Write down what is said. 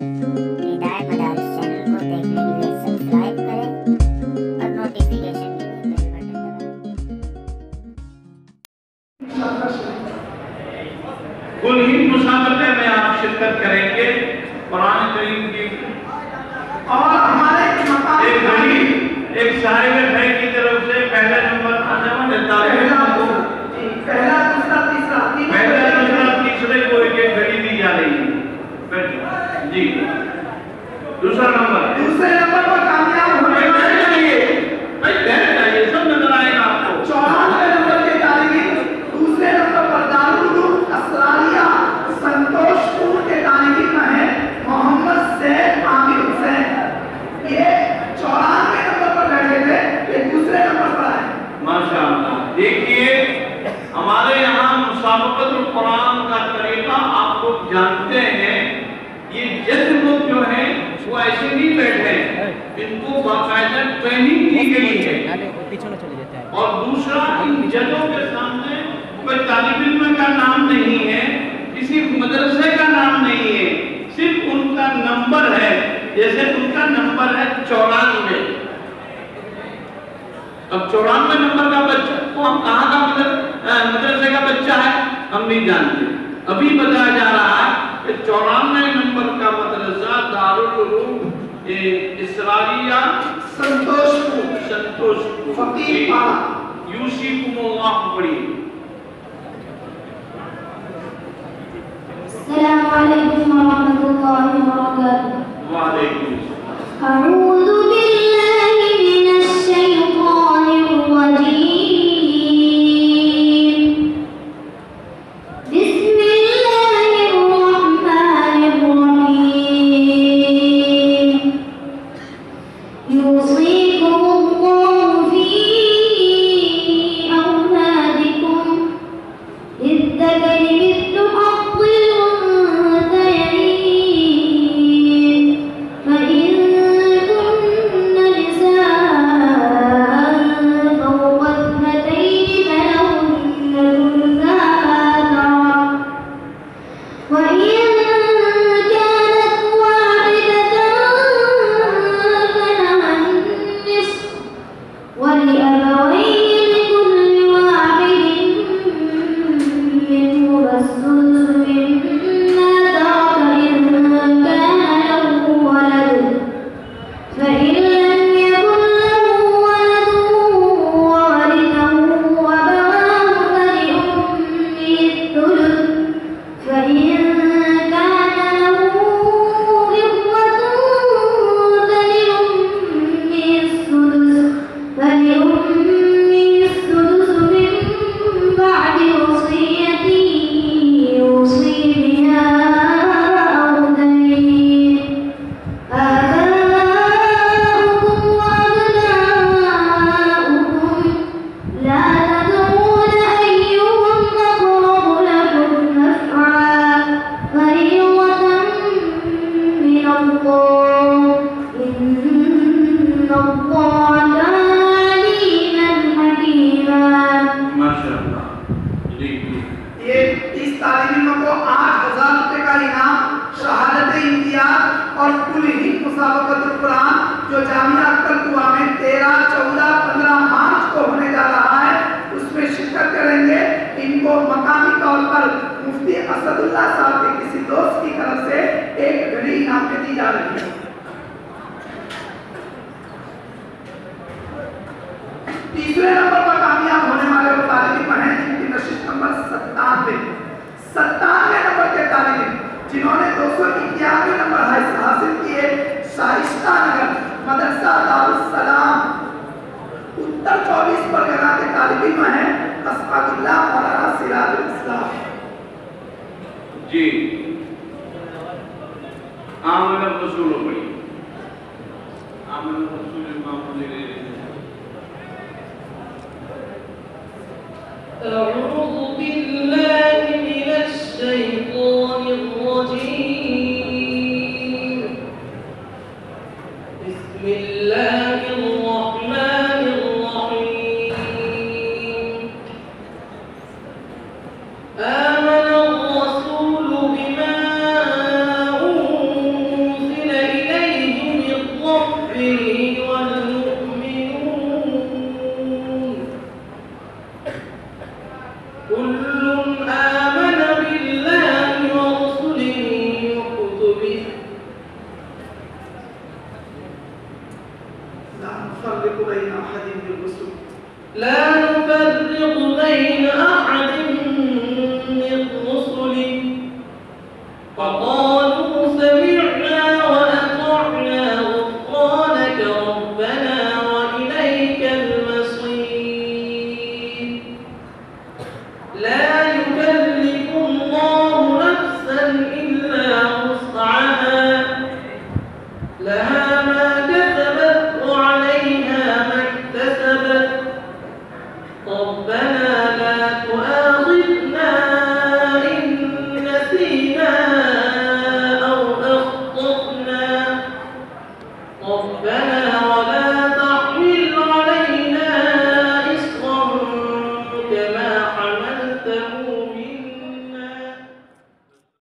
हिदायत मदारिस चैनल को देखने के लिए सब्सक्राइब करें और नोटिफिकेशन के लिए बेल बटन दबाएं। कुल हिंद मुसाबके में आप शिरकत करेंगे कुरान करीम की और हमारे एक घड़ी एक साहिब है की तरफ से पहला नंबर आने वाले पहला दूसरा तीसरे को एक घड़ी दी जा रही है जी। दूसरा नंबर दूसरे नंबर पर कामयाब होने वाले चाहिए सब नजर आएगा आपको। 94 नंबर के तालिब दूसरे नंबर पर दारुल असरारिया संतोषपुर के तालिब है मोहम्मद सैद आमिर हुसैन। ये 94 नंबर पर बैठे थे, ये दूसरे नंबर पर आए। माशाअल्लाह। देखिए हमारे यहाँ मुसाबक़तुल कुरान का तरीका आप लोग जानते हैं। ये जज लोग जो हैं वो ऐसे नहीं बैठे, इनको बाकायदा ट्रेनिंग दी गई है। और दूसरा, इन जजों के सामने कोई तालिब इल्म का नाम नहीं है, किसी मदरसे का नाम नहीं है, सिर्फ उनका नंबर है। जैसे उनका नंबर है 94। अब 94 नंबर का बच्चा को हम कहाँ का मदरसे का बच्चा है हम नहीं जानते। अभी बताया जा रहा है कि 94 नंबर का मदरसा दारुल उलूम इसरारिया संतोषपुर फकीरपाड़ा यूसीकुमुल्लाह पढ़िए। अस्सलामु अलैकुम व रहमतुल्लाहि व बरकातुहू। वालेकुम अऊज़ु बिल्लाहि मिनश शैतानिर रजीम। बिस्मिल्लाहिर रहमानिर रहीम। यूसीकुमुल्लाहु फी औलादिकुम लिज़्ज़करि मिस्लु हज़्ज़िल उन्थयैन फ़इन कुन्न निसाअन फ़ौक़ इत्hnatayni फलहुन्ना थुलुथा मा तरक वइन कानत वाहिदतन फलहा النصف ولأبويه لكل واحد منهما السدس مما ترك إن كان له ولد فإن لم يكن له ولد وورثه أبواه فلأمه الثلث فإن كان له إخوة فلأمه السدس من بعد وصية يوصي بها أو دين. آباؤكم وأبناؤكم لا تدرون أيهم أقرب لكم نفعا فريضة من الله إن الله كان عليما حكيما. माशाअल्लाह। जी ये इस तालिब को 8000 रुपए का इनाम, शहादत इम्तियाज और कुल हिंद मुसाबक़तुल कुरान जो जामिया अक्कलकुआ में 13, 14, 15 मार्च को होने जा रहा है उसमें शिरकत करेंगे। इनको मकामी तौर पर मुफ्ती असदुल्लाह साहब के किसी दोस्त की तरफ से एक घड़ी इनाम में दी जा रही है। तीसरे नंबर पर कामयाब होने वाले वो तालिब हैं जिनकी नशिस्त नंबर 97 नंबर के तालिब जिन्होंने 291 नंबर हासिल किए। शाइस्ता नगर मदरसा दारुस सलाम उत्तर 24 परगना के तालिब हैं असफाकुल्लाह मौलाना सिराजुल इस्लाम। जी आमन रसूल पढ़िए। आमन रसूल मामूली أعوذ بالله من الشيطان الرجيم. بسم الله الرحمن الرحيم. آمن الرسول بما لا نفرق بين أحد من رسله وقالوا سمعنا وأطعنا غفرانك ربنا وإليك المصير لا يكلف الله نفسا إلا وسعها لها ما كسبت وعليها ما اكتسبت ربنا لا تؤاخذنا إن نسينا أو أخطأنا ربنا ولا